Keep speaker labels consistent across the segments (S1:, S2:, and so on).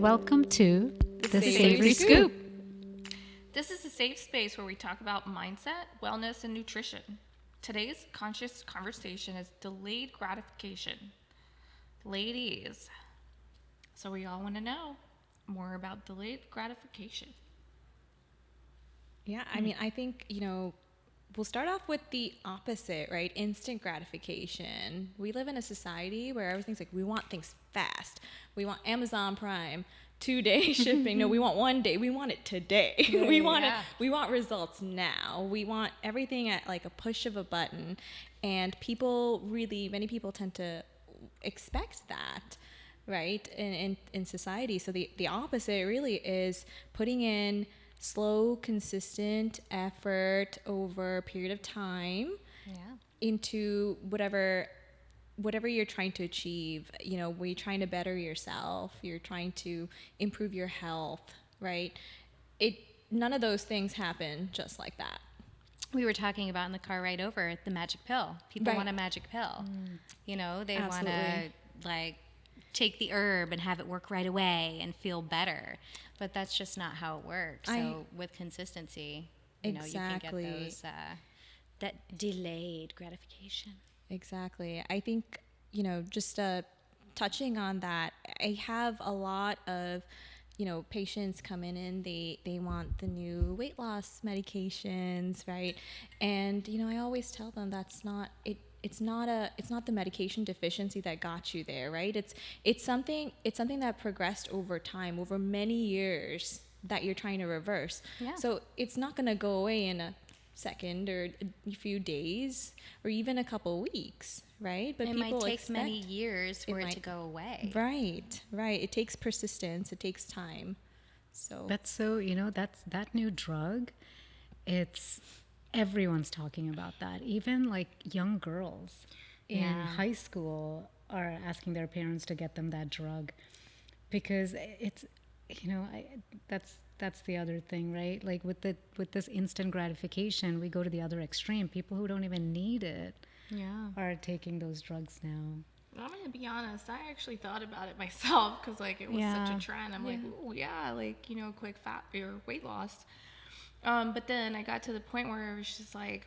S1: Welcome to the
S2: Savory
S1: Savory Scoop.
S2: This is a safe space where we talk about mindset, wellness, and nutrition. Today's conscious conversation is delayed gratification. Ladies, so we all want to know more about delayed gratification.
S3: Yeah, I mean, I think, we'll start off with the opposite, right? Instant gratification. We live in a society where everything's like, we want things fast. We want Amazon Prime, 2-day shipping. No, we want 1 day. We want it today. We want results now. We want everything at like a push of a button. And many people tend to expect that, right? In society. So the opposite really is putting in slow, consistent effort over a period of time into whatever you're trying to achieve. Where you're trying to better yourself, you're trying to improve your health, right? None of those things happen just like that.
S1: We were talking about in the car ride over the magic pill. People want a magic pill. They want to take the herb and have it work right away and feel better. But that's just not how it works. So with consistency, you can get those that delayed gratification.
S3: Exactly. I think, just touching on that, I have a lot of, patients coming in, they want the new weight loss medications, right? And, I always tell them that's not it. It's not the medication deficiency that got you there, right? It's something that progressed over time, over many years that you're trying to reverse. Yeah. So it's not going to go away in a second or a few days or even a couple weeks, right? But
S1: it might take many years for it to go away.
S3: Right. It takes persistence. It takes time. So
S4: that's that new drug. Everyone's talking about that. Even like young girls in high school are asking their parents to get them that drug because it's, that's the other thing, right? Like with this instant gratification, we go to the other extreme. People who don't even need it are taking those drugs now.
S2: I'm going to be honest. I actually thought about it myself because it was such a trend. I'm like, oh, quick fat or weight loss. But then I got to the point where I was just like,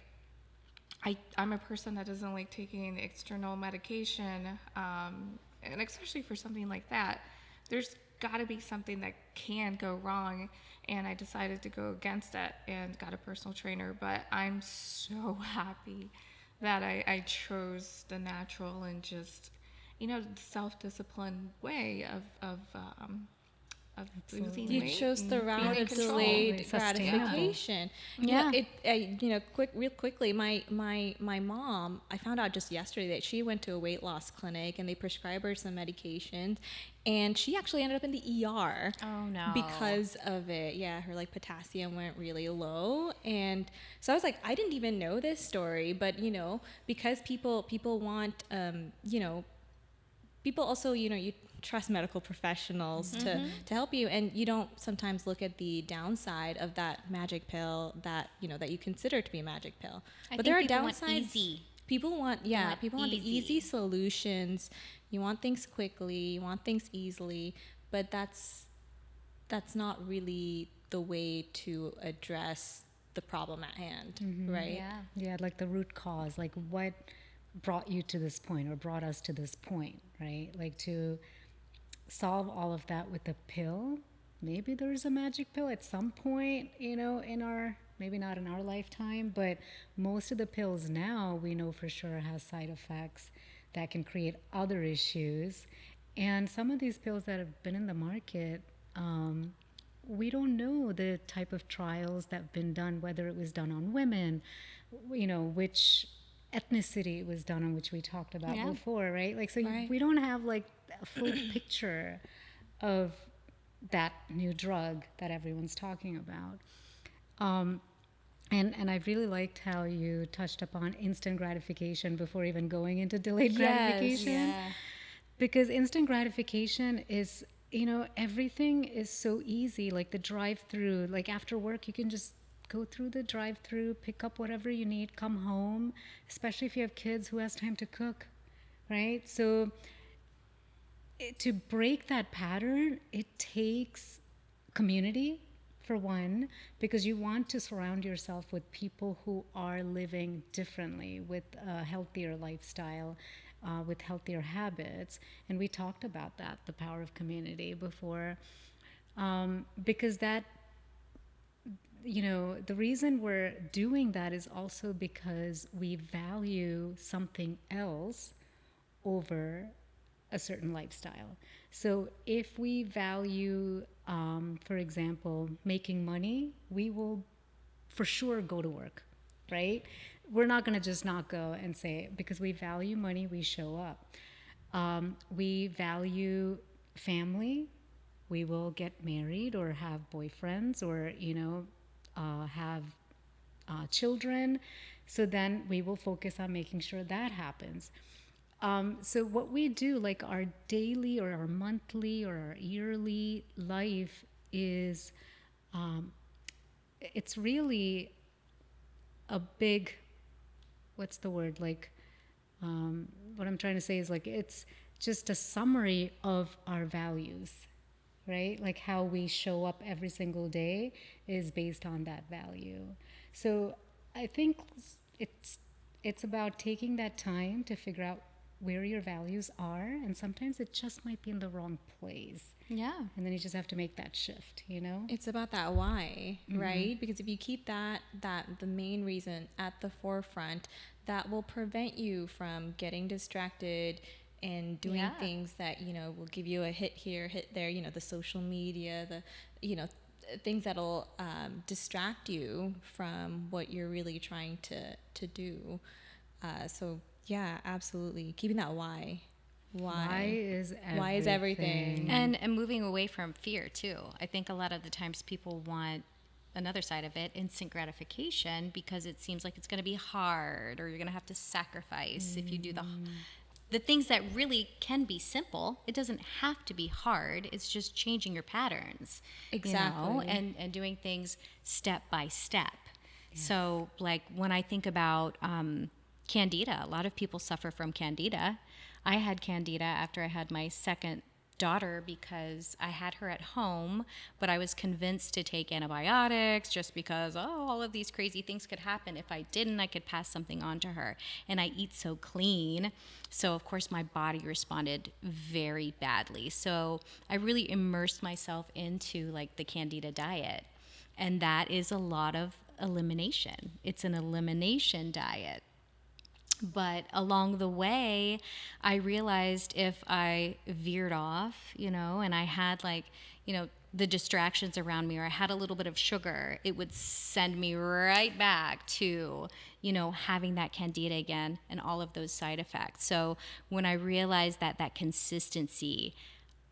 S2: I'm a person that doesn't like taking external medication, and especially for something like that, there's got to be something that can go wrong, and I decided to go against it and got a personal trainer. But I'm so happy that I chose the natural and just, the self-disciplined way of losing
S3: you
S2: weight.
S3: chose the route of delayed gratification. Real quickly, my mom, I found out just yesterday that she went to a weight loss clinic and they prescribed her some medications, and she actually ended up in the ER.
S1: Oh no!
S3: Because of it, her potassium went really low, and so I was like, I didn't even know this story, but because people want people also you trust medical professionals to help you, and you don't sometimes look at the downside of that magic pill that that you consider to be a magic pill. But there are downsides. People want easy solutions. You want things quickly, you want things easily, but that's not really the way to address the problem at hand, right?
S4: Yeah, like the root cause, like what brought you to this point or brought us to this point, right? Like to solve all of that with a pill. Maybe there's a magic pill at some point, in our, maybe not in our lifetime, but most of the pills now we know for sure has side effects that can create other issues. And some of these pills that have been in the market, we don't know the type of trials that have been done, whether it was done on women, which ethnicity it was done on, which we talked about before, right? Like, so we don't have like a full picture of that new drug that everyone's talking about. And I really liked how you touched upon instant gratification before even going into delayed gratification. Because instant gratification is, everything is so easy. Like the drive-through, like after work, you can just go through the drive-through, pick up whatever you need, come home, especially if you have kids, who has time to cook, right? So to break that pattern, it takes community, for one, because you want to surround yourself with people who are living differently, with a healthier lifestyle, with healthier habits. And we talked about that, the power of community, before, because that, the reason we're doing that is also because we value something else over a certain lifestyle. So if we value, for example, making money, we will for sure go to work, right? We're not going to just not go and say, because we value money, we show up. We value family, we will get married or have boyfriends or, have children. So then we will focus on making sure that happens. So what we do, like our daily or our monthly or our yearly life is, it's really a big, what's the word? Like, what I'm trying to say is like, it's just a summary of our values, right? Like how we show up every single day is based on that value. So I think it's about taking that time to figure out where your values are, and sometimes it just might be in the wrong place.
S1: Yeah.
S4: And then you just have to make that shift,
S3: It's about that why, right? Because if you keep that the main reason at the forefront, that will prevent you from getting distracted and doing things that, will give you a hit here, hit there, the social media, the, things that'll distract you from what you're really trying to do. So yeah, absolutely. Keeping that why.
S4: Why is everything.
S3: Why is everything.
S1: And moving away from fear too. I think a lot of the times people want another side of it, instant gratification, because it seems like it's going to be hard or you're going to have to sacrifice if you do the things that really can be simple. It doesn't have to be hard. It's just changing your patterns.
S3: Exactly.
S1: And doing things step by step. Yes. So like when I think about Candida, a lot of people suffer from Candida. I had Candida after I had my second daughter because I had her at home, but I was convinced to take antibiotics just because, all of these crazy things could happen. If I didn't, I could pass something on to her. And I eat so clean. So, of course, my body responded very badly. So I really immersed myself into like the Candida diet. And that is a lot of elimination. It's an elimination diet. But along the way, I realized if I veered off, and I had the distractions around me, or I had a little bit of sugar, it would send me right back to, having that Candida again and all of those side effects. So when I realized that consistency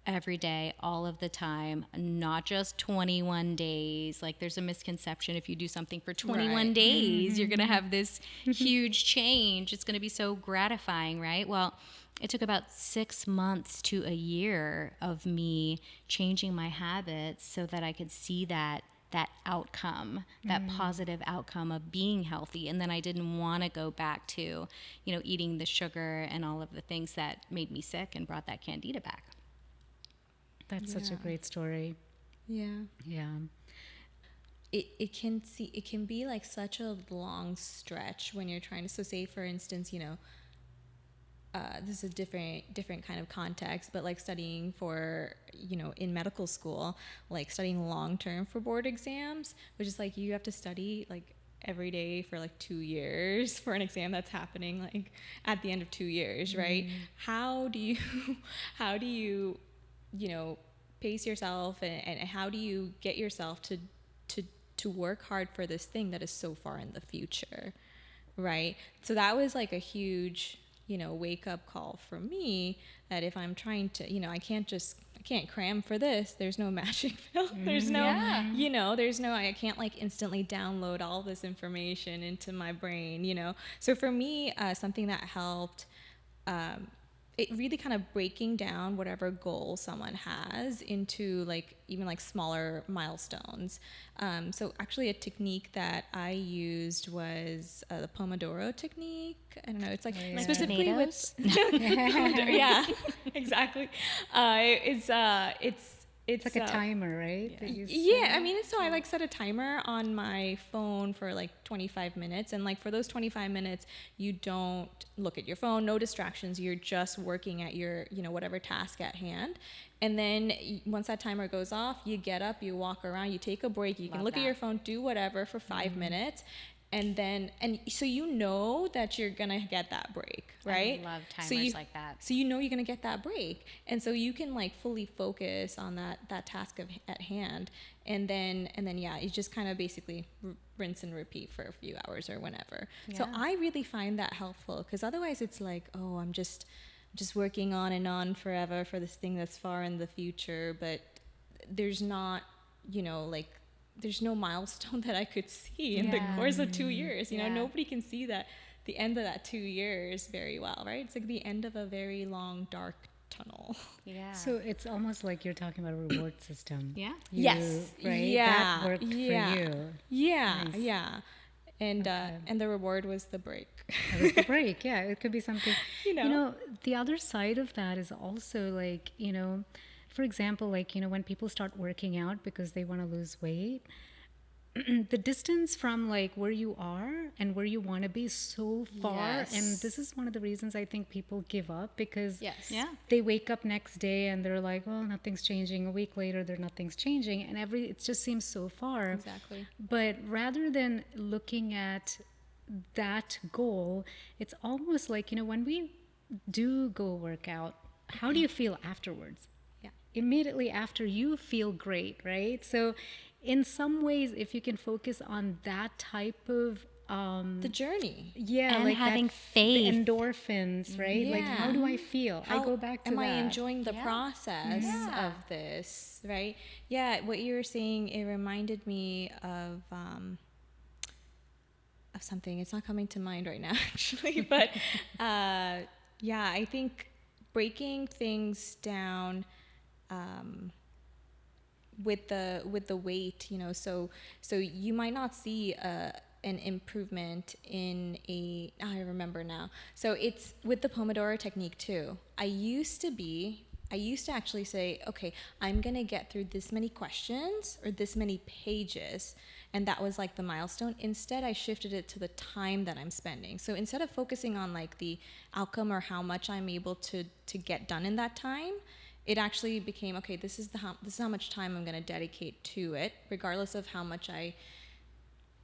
S1: every day, all of the time, not just 21 days. Like there's a misconception if you do something for 21 days, you're going to have this huge change. It's going to be so gratifying, right? Well, it took about 6 months to a year of me changing my habits so that I could see that outcome, that positive outcome of being healthy. And then I didn't want to go back to, eating the sugar and all of the things that made me sick and brought that Candida back.
S4: That's such a great story.
S3: Yeah.
S4: Yeah.
S3: It can be like such a long stretch when you're trying to, so say for instance, this is a different kind of context, but like studying for, in medical school, like studying long term for board exams, which is like you have to study like every day for like 2 years for an exam that's happening like at the end of 2 years, right? How do you pace yourself and how do you get yourself to work hard for this thing that is so far in the future, right? So that was like a huge, wake up call for me that if I'm trying to, I can't cram for this. There's no magic pill. There's no, I can't like instantly download all this information into my brain, So for me, something that helped, it really kind of breaking down whatever goal someone has into like even like smaller milestones. So actually a technique that I used was the Pomodoro technique. I don't know, it's like specifically with Pomodoro, yeah, exactly. It's
S4: like a timer, right?
S3: Yeah, I mean, so I like set a timer on my phone for like 25 minutes. And like for those 25 minutes, you don't look at your phone, no distractions. You're just working at your, whatever task at hand. And then once that timer goes off, you get up, you walk around, you take a break, you can look at your phone, do whatever for 5 minutes. And so that you're gonna get that break, right?
S1: I love timers like that.
S3: So you're gonna get that break, and so you can like fully focus on that task at hand, and then yeah, you just kind of basically rinse and repeat for a few hours or whenever. Yeah. So I really find that helpful, because otherwise it's like, oh, I'm just working on and on forever for this thing that's far in the future, but there's not, like, there's no milestone that I could see in the course of 2 years. Nobody can see that the end of that 2 years very well, right? It's like the end of a very long, dark tunnel.
S1: Yeah.
S4: So it's almost like you're talking about a reward system.
S1: Yeah.
S3: Yes.
S4: Right?
S3: Yeah.
S4: That worked for you.
S3: Yeah.
S4: Nice.
S3: Yeah. And and the reward was the break.
S4: It was the break. Yeah. It could be something. The other side of that is also like, for example, like, when people start working out because they want to lose weight, the distance from like where you are and where you want to be is so far.
S3: Yes.
S4: And this is one of the reasons I think people give up, because
S1: Yeah.
S4: they wake up next day and they're like, well, nothing's changing. A week later, nothing's changing. And it just seems so far.
S3: Exactly.
S4: But rather than looking at that goal, it's almost like, when we do go work out, how do you feel afterwards? Immediately after, you feel great, right? So in some ways, if you can focus on that type of
S3: the journey,
S1: and
S4: like
S1: having
S4: the
S1: faith,
S4: endorphins, right? Like, how do I feel? I go back to
S3: am
S4: that.
S3: I enjoying the process of this, right? Yeah, what you were saying, it reminded me of something. It's not coming to mind right now, actually, but I think breaking things down with the weight, so you might not see an improvement in I remember now. So it's with the Pomodoro technique too. I used to actually say, okay, I'm gonna get through this many questions or this many pages, and that was like the milestone. Instead, I shifted it to the time that I'm spending. So instead of focusing on like the outcome or how much I'm able to get done in that time, it actually became, okay, this is how much time I'm going to dedicate to it, regardless of how much I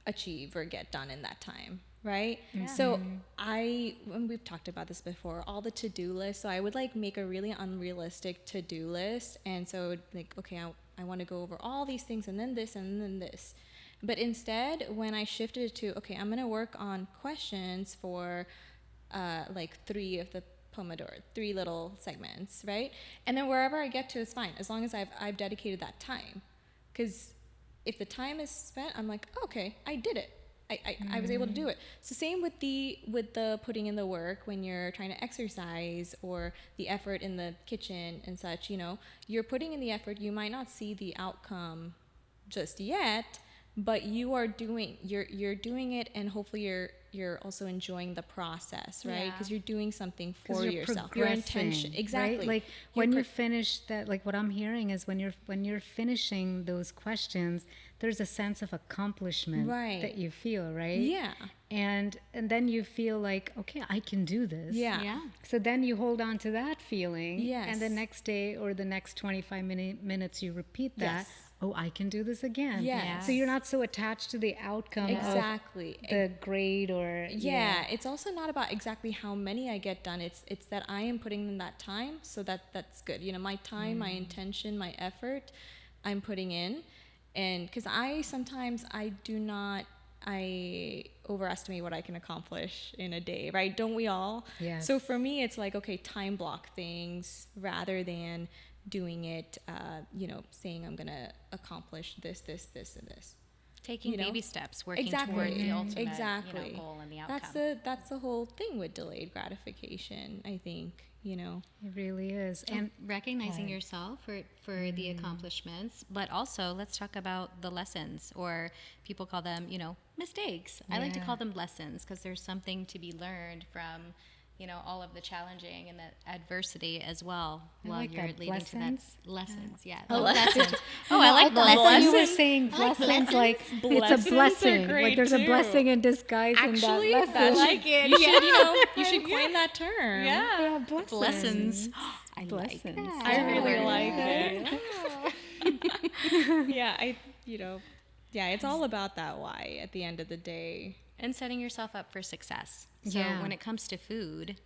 S3: achieve or get done in that time, right? Yeah. So when we've talked about this before, all the to-do lists, so I would like make a really unrealistic to-do list, and so like, okay, I want to go over all these things, and then this, and then this. But instead, when I shifted it to, okay, I'm going to work on questions for like 3 of the Pomodoro, 3 little segments, right? And then wherever I get to is fine, as long as I've dedicated that time. Because if the time is spent, I'm like, oh, okay, I did it. I was able to do it. So same with the putting in the work when you're trying to exercise, or the effort in the kitchen and such. You're putting in the effort. You might not see the outcome just yet, but you're doing it, and hopefully you're also enjoying the process, right? Because you're doing something for yourself. Your intention, exactly.
S4: Right? Like when you finish that, like what I'm hearing is when you're finishing those questions, there's a sense of accomplishment that you feel, right? Yeah. And then you feel like, okay, I can do this.
S3: Yeah.
S4: So then you hold on to that feeling.
S3: Yes.
S4: And the next day or the next 25 minutes, you repeat that.
S3: Yes.
S4: Oh, I can do this again.
S3: Yes.
S4: So you're not so attached to the outcome of the grade or...
S3: Yeah, it's also not about exactly how many I get done. It's that I am putting in that time, so that's good. My time, my intention, my effort, I'm putting in. And because I overestimate what I can accomplish in a day, right? Don't we all?
S4: Yes.
S3: So for me, it's like, okay, time block things rather than doing it, saying I'm going to accomplish this, and this.
S1: Taking baby steps, working
S3: exactly.
S1: towards the ultimate
S3: exactly.
S1: goal and the outcome.
S3: That's the whole thing with delayed gratification, I think,
S4: It really is. And
S1: Recognizing yourself for the accomplishments, but also let's talk about the lessons, or people call them, mistakes. I like to call them lessons because there's something to be learned from, all of the challenging and the adversity as well while
S4: like
S1: you're
S4: that.
S1: leading
S4: Blessings?
S1: to that lessons. Yeah.
S3: Lessons.
S1: I like the
S4: I thought
S1: lessons.
S4: you were saying blessings, like
S3: Blessings
S4: it's a
S3: are
S4: blessing.
S3: great
S4: Like there's a
S3: too.
S4: blessing in disguise in that
S3: Actually,
S4: lesson.
S3: that
S1: like it.
S3: you should coin that term.
S4: Yeah,
S1: Lessons. I like
S4: Blessings.
S1: that.
S3: I really
S1: Yeah.
S3: like it. Yeah, it's all about that why at the end of the day.
S1: And setting yourself up for success. So
S4: Yeah.
S1: when it comes to food,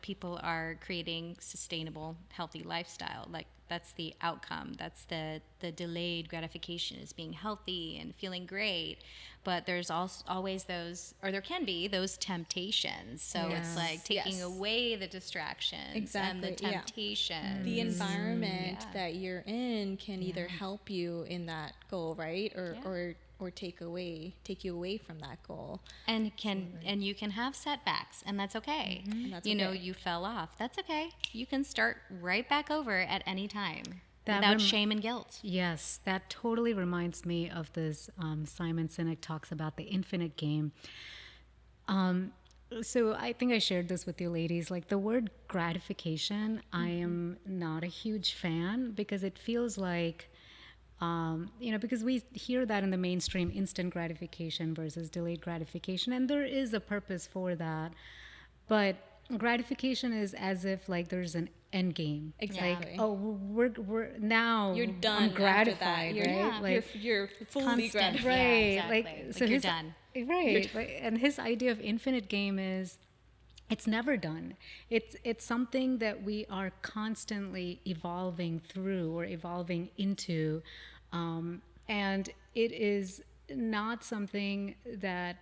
S1: people are creating sustainable, healthy lifestyle. Like that's the outcome. That's the delayed gratification is being healthy and feeling great. But there's also always those, or there can be those temptations. So it's like taking
S3: Yes.
S1: away the distractions and the
S3: Exactly, yeah.
S1: temptations.
S3: The environment
S1: Yeah.
S3: that you're in can either help you in that goal, right? Or take you away from that goal.
S1: And you can have setbacks, and that's okay.
S3: And that's
S1: you
S3: okay.
S1: you fell off. That's okay. You can start right back over at any time
S4: That
S1: without shame and guilt.
S4: Yes, that totally reminds me of this. Simon Sinek talks about the infinite game. So I think I shared this with you ladies. Like the word gratification, I am not a huge fan because it feels like, because we hear that in the mainstream, instant gratification versus delayed gratification, and there is a purpose for that. But gratification is as if like there's an end game.
S3: Exactly.
S4: Like, oh, we're now
S3: You're done
S4: I'm
S3: after
S4: gratified,
S3: that. You're,
S4: right?
S1: Yeah.
S4: Like,
S3: you're fully
S1: constant.
S3: gratified.
S4: right,
S1: Yeah, exactly. Like you're
S4: his,
S1: done.
S4: right? And his idea of infinite game is it's never done. It's something that we are constantly evolving through or evolving into, and it is not something that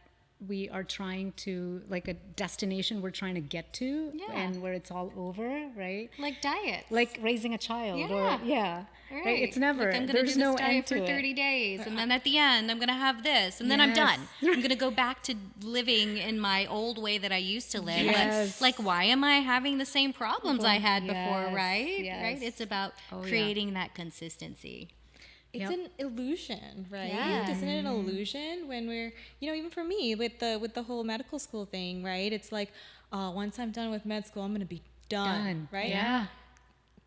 S4: we are trying to, like a destination we're trying to get to,
S1: Yeah.
S4: and where it's all over, right?
S1: Like diets.
S4: Like raising a child, or
S1: Right.
S4: right? It's never.
S1: Like I'm gonna
S4: there's
S1: do this
S4: no
S1: diet
S4: end to
S1: for 30
S4: it.
S1: days, and then at the end, I'm gonna have this, and then I'm done.
S4: Yes.
S1: I'm gonna go back to living in my old way that I used to live.
S4: Yes.
S1: But, like, why am I having the same problems I had before?
S4: Yes,
S1: Right?
S4: yes.
S1: Right. It's about
S4: Oh, yeah.
S1: creating that consistency.
S3: It's
S4: Yep.
S3: an illusion, right?
S1: Yeah.
S3: Isn't it an illusion when we're, even for me with the whole medical school thing, right? It's like, once I'm done with med school, I'm gonna be done. Right?
S4: Yeah.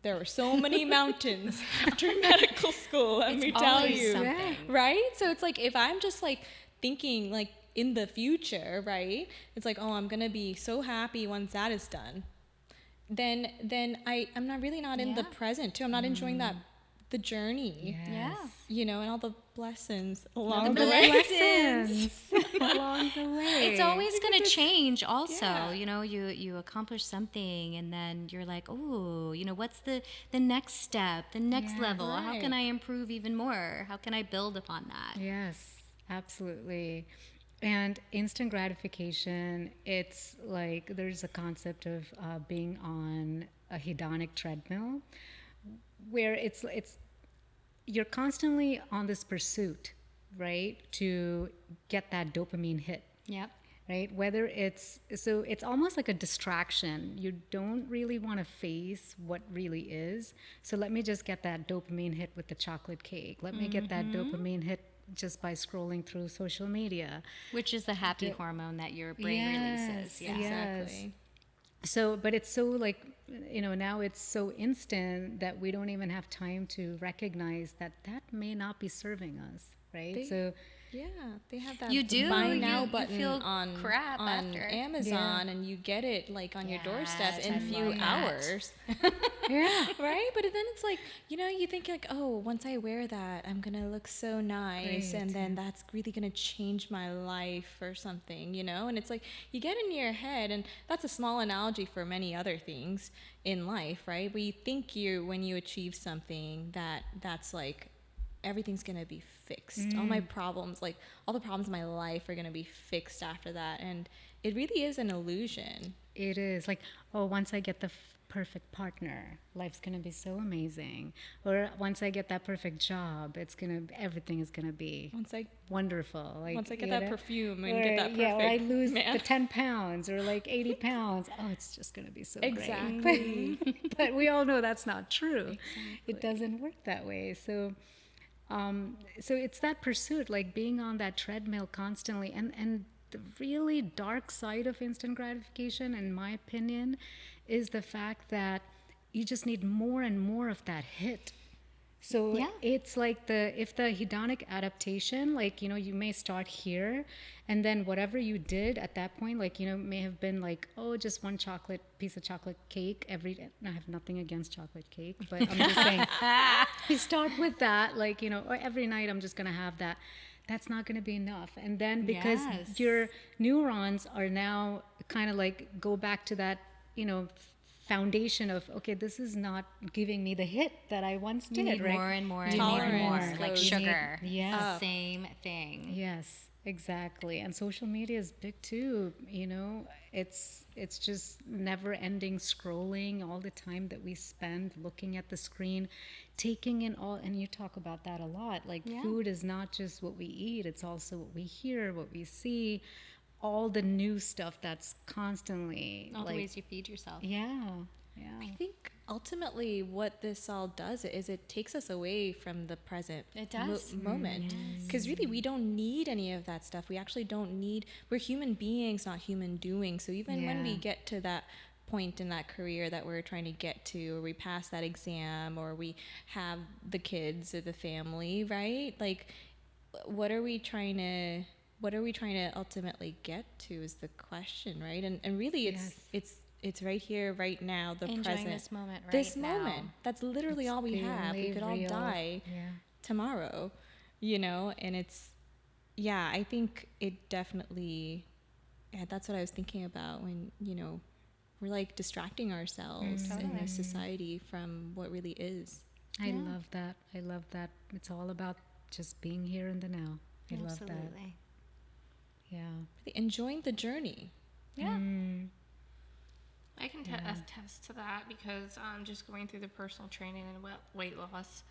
S3: There were so many mountains after medical school, let me tell
S1: always
S3: you.
S1: something.
S3: Right? So it's like if I'm just like thinking like in the future, right? It's like, oh, I'm gonna be so happy once that is done. Then I'm not really not in the
S1: Yeah.
S3: present too. I'm not enjoying the journey.
S1: Yeah.
S3: And all the blessings along the
S1: the
S3: way.
S4: Lessons along the way.
S1: It's always going to change also.
S3: Yeah.
S1: You accomplish something and then you're like, oh, what's the next step, the next level? How
S3: Right.
S1: can I improve even more? How can I build upon that?
S4: Yes, absolutely. And instant gratification, it's like there's a concept of being on a hedonic treadmill where it's you're constantly on this pursuit, right, to get that dopamine hit,
S1: Yep.
S4: right? Whether it's almost like a distraction. You don't really want to face what really is. So let me just get that dopamine hit with the chocolate cake. Let me get that dopamine hit just by scrolling through social media.
S1: Which is the happy hormone that your brain releases. Yeah.
S3: Exactly.
S4: So, but it's so like, now it's so instant that we don't even have time to recognize that may not be serving us, right?
S3: Yeah, they have that
S1: You do,
S3: buy
S1: you-
S3: now
S1: you
S3: button
S1: feel
S3: on
S1: crap after.
S3: Amazon, and you get it like on your doorstep
S1: Yes,
S3: in
S1: I
S3: a few
S1: love that.
S3: hours.
S4: Yeah.
S3: Right? But then it's like, you think like, oh, once I wear that, I'm going to look so nice.
S4: Right.
S3: And then that's really going to change my life or something, And it's like, you get into your head, and that's a small analogy for many other things in life, right? We think when you achieve something that's like, everything's going to be fixed. All my problems, like all the problems in my life are going to be fixed after that. And it really is an illusion.
S4: It is like, oh, once I get the perfect partner, life's gonna be so amazing. Or once I get that perfect job, everything is gonna be wonderful. Like,
S3: once I get that perfume and
S4: or,
S3: get that perfect
S4: yeah, or I lose
S3: man.
S4: the 10 pounds or like 80 pounds. Oh, it's just gonna be so
S3: Exactly.
S4: great. But we all know that's not true. It doesn't work that way. So it's that pursuit, like being on that treadmill constantly, and the really dark side of instant gratification, in my opinion, is the fact that you just need more and more of that hit. So it's like if the hedonic adaptation, like, you may start here, and then whatever you did at that point, like, may have been like, oh, just one piece of chocolate cake every day. I have nothing against chocolate cake, but I'm just saying, you start with that, like, or every night I'm just going to have that. That's not going to be enough. And then because your neurons are now kind of like go back to that, foundation of, okay, this is not giving me the hit that I once did,
S1: you need
S4: right?
S1: more and more and
S3: Tolerance
S1: more and more, like
S3: goes-
S1: sugar.
S4: Yes.
S1: It's the same thing.
S4: Yes, exactly. And social media is big too. It's just never ending scrolling, all the time that we spend looking at the screen, taking in all, and you talk about that a lot. Like food is not just what we eat, it's also what we hear, what we see, all the new stuff that's constantly
S1: All
S4: like,
S1: the ways you feed yourself.
S3: I think ultimately what this all does is it takes us away from the present
S1: It does.
S3: moment. Because really, we don't need any of that stuff. We actually don't need, we're human beings, not human doing. So even when we get to that point in that career that we're trying to get to, or we pass that exam, or we have the kids or the family, right? Like, what are we trying to ultimately get to is the question, right? And really it's right here, right now, the
S1: Enjoying
S3: present.
S1: this moment right
S3: This
S1: now.
S3: moment. That's literally all we
S4: the
S3: have. We
S4: only
S3: could all
S4: real-
S3: die tomorrow, and it's, I think it definitely, that's what I was thinking about when, we're like distracting ourselves in this society from what really is.
S4: I love that. I love that. It's all about just being here in the now. I love that.
S1: Absolutely.
S4: Yeah.
S3: Really enjoying the journey.
S2: Yeah. I can attest to that because just going through the personal training and weight loss,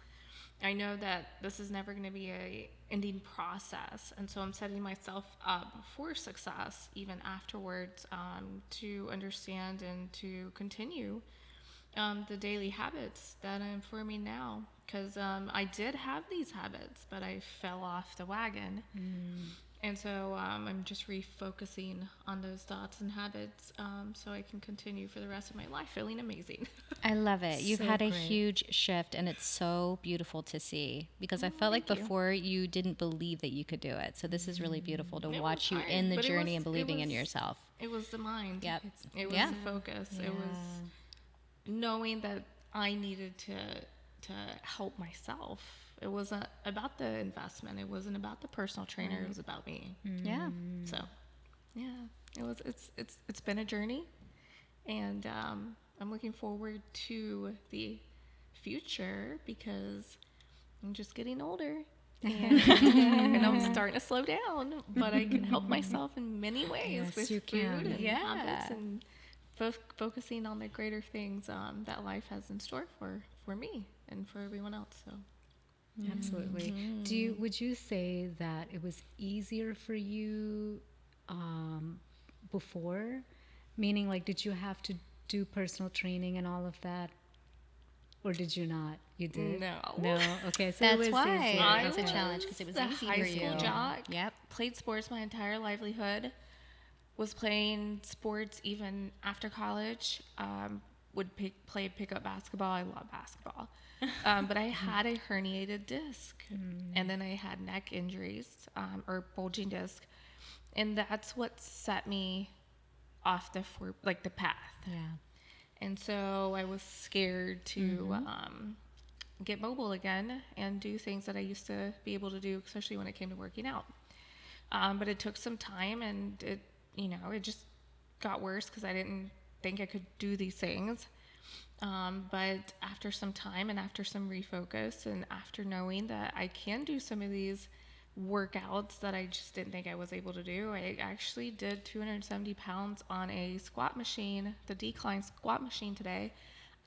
S2: I know that this is never going to be a ending process, and so I'm setting myself up for success even afterwards, to understand and to continue the daily habits that I'm forming now. Because I did have these habits, but I fell off the wagon. And so I'm just refocusing on those thoughts and habits, so I can continue for the rest of my life feeling amazing.
S1: I love it. You've
S4: So
S1: had a
S4: great.
S1: huge shift, and it's so beautiful to see, because I felt like before you didn't believe that you could do it. So this is really beautiful to
S2: It was
S1: watch you
S2: hard,
S1: in the
S2: but it
S1: journey
S2: was-
S1: and believing in
S2: it was-
S1: yourself.
S2: It was the mind.
S1: Yep.
S2: It was
S1: Yeah.
S2: the focus. It was knowing that I needed to help myself. It wasn't about the investment. It wasn't about the personal trainer. It was about me.
S1: Yeah.
S2: So, it's been a journey, and I'm looking forward to the future because I'm just getting older. And I'm starting to slow down, but I can help myself in many ways
S4: Yes,
S2: with
S4: you
S2: food
S4: can.
S2: and
S1: Yeah.
S2: habits and focusing on the greater things that life has in store for me and for everyone else. So.
S4: Absolutely. Would you say that it was easier for you before? Meaning, like, did you have to do personal training and all of that? Or did you not? You did?
S2: No.
S4: No? Okay, so
S1: That's
S4: it was
S1: why
S4: easier.
S2: I
S1: it was a
S2: was
S1: challenge, because it was
S2: a
S1: easy
S2: high
S1: for
S2: school
S1: you.
S2: jock.
S1: Yep.
S2: Played sports my entire livelihood. Was playing sports even after college. Would play pickup basketball. I love basketball. But I had a herniated disc, and then I had neck injuries, or bulging disc, and that's what set me off the path.
S1: Yeah.
S2: And so I was scared to get mobile again and do things that I used to be able to do, especially when it came to working out. But it took some time, and it just got worse because I didn't think I could do these things. But after some time and after some refocus and after knowing that I can do some of these workouts that I just didn't think I was able to do. I actually did 270 pounds on a squat machine, the decline squat machine today.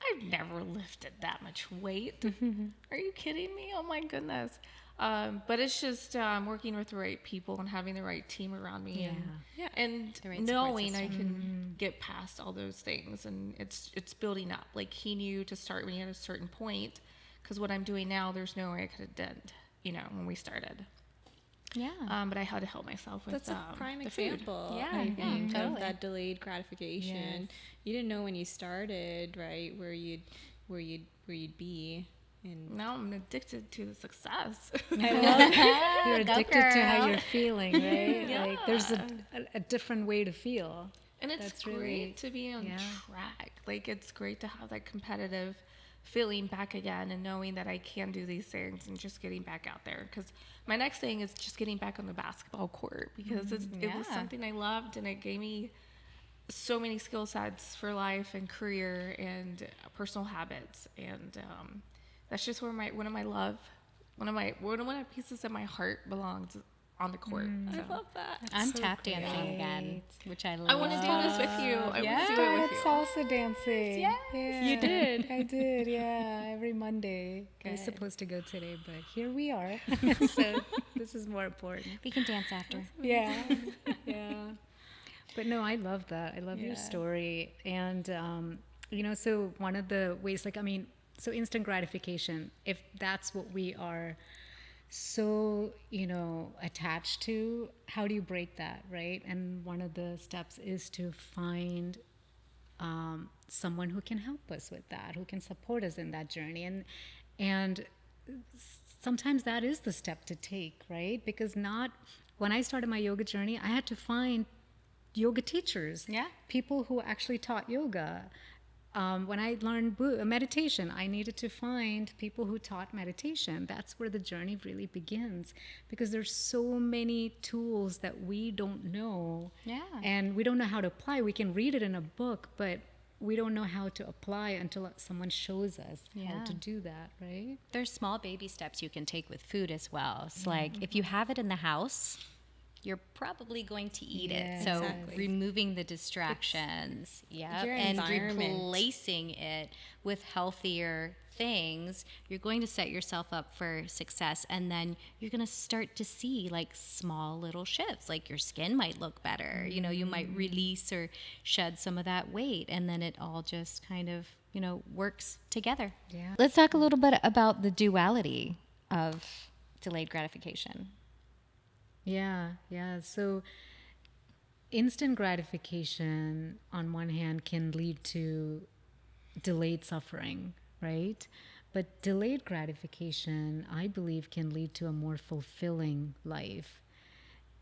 S2: I've never lifted that much weight. Are you kidding me? Oh my goodness. But it's just working with the right people and having the right team around me, and
S1: right
S2: knowing I can get past all those things, and it's building up. Like, he knew to start me at a certain point, because what I'm doing now, there's no way I could have done, when we started.
S1: Yeah.
S2: But I had to help myself with
S3: That's a prime
S2: the food.
S3: example,
S1: Yeah,
S3: I think,
S1: totally.
S3: of that delayed gratification.
S4: Yes.
S3: You didn't know when you started, right, where you'd be. And
S2: Now I'm addicted to the success.
S4: You're addicted to how you're feeling, right?
S2: Yeah.
S4: Like there's a different way to feel.
S2: And it's
S4: That's
S2: great
S4: really-
S2: to be on
S4: yeah.
S2: track. Like, it's great to have that competitive feeling back again, and knowing that I can do these things, and just getting back out there. Because my next thing is just getting back on the basketball court, because it was
S1: Yeah.
S2: something I loved, and it gave me so many skill sets for life and career and personal habits. And that's just where one of my pieces of my heart belongs, on the court.
S3: I
S2: So.
S3: love that.
S1: I'm
S4: so
S1: tap
S4: great.
S1: dancing again, which I love.
S2: I want to do this with you. I want to do it with you.
S4: salsa dancing. Yeah.
S3: You did.
S4: I did, yeah. Every Monday. I was
S1: Good.
S4: supposed to go today, but here we are. So this is more important.
S1: We can dance after.
S4: Yeah. Yeah. But no, I love that. I love your
S3: Yeah.
S4: story. And, so one of the ways, so instant gratification, if that's what we are so, attached to, how do you break that, right? And one of the steps is to find someone who can help us with that, who can support us in that journey. And sometimes that is the step to take, right? Because when I started my yoga journey, I had to find yoga teachers, people who actually taught yoga. When I learned meditation, I needed to find people who taught meditation. That's where the journey really begins, because there's so many tools that we don't know, and we don't know how to apply. We can read it in a book, but we don't know how to apply until someone shows us how to do that, right?
S1: There's small baby steps you can take with food as well. It's like, if you have it in the house, you're probably going to eat it. So
S3: exactly.
S1: removing the distractions,
S3: your
S1: and
S3: environment.
S1: replacing it with healthier things, you're going to set yourself up for success. And then you're going to start to see like small little shifts, like your skin might look better. You might release or shed some of that weight, and then it all just kind of, works together.
S4: Yeah.
S1: Let's talk a little bit about the duality of delayed gratification.
S4: Yeah. So instant gratification, on one hand, can lead to delayed suffering, right? But delayed gratification, I believe, can lead to a more fulfilling life.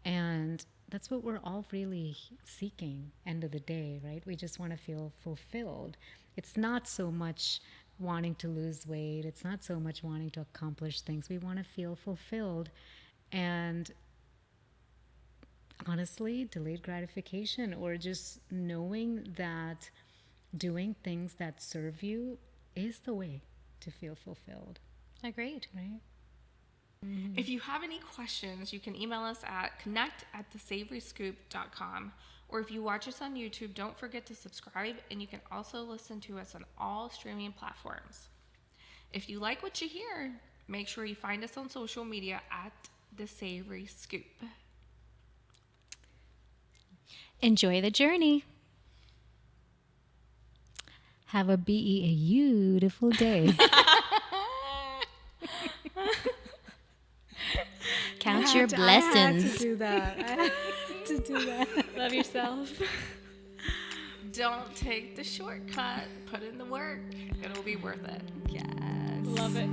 S4: And that's what we're all really seeking, end of the day, right? We just want to feel fulfilled. It's not so much wanting to lose weight. It's not so much wanting to accomplish things. We want to feel fulfilled. And honestly, delayed gratification, or just knowing that doing things that serve you is the way to feel fulfilled,
S1: Agreed.
S4: right?
S2: If you have any questions, you can email us at connect@thesavoryscoop.com. Or if you watch us on YouTube, don't forget to subscribe, and you can also listen to us on all streaming platforms. If you like what you hear, make sure you find us on social media at The Savory Scoop.
S1: Enjoy the journey.
S4: Have a beautiful day.
S1: Count your blessings.
S4: do that. I had to do that.
S3: Love yourself.
S2: Don't take the shortcut. Put in the work. It'll be worth it.
S1: Yes.
S3: Love it.